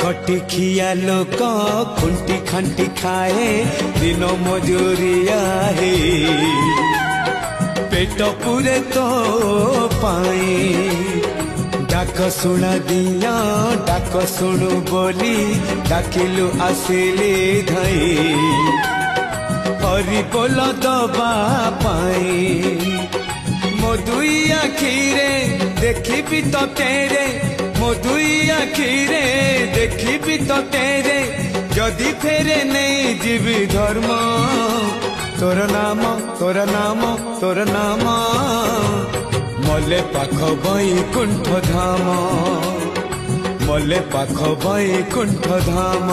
खटिखिया लोक खुंटी खांटी खाए दिन मजूरिया है पेट पूरे तो पाए डाक शुणा दिया डाक शुणु बोली डाकिलु आसिली धई हरि बोल दबा पाई मो दुई आखिरे देखी तो तेरे मो दुई आखिरे देखी तो तेरे जदि फेरे नहीं जीवी धर्म तोर नाम तोर नाम तोर नाम मले पाख बैकुंठ धाम मले पाख बैकुंठ धाम।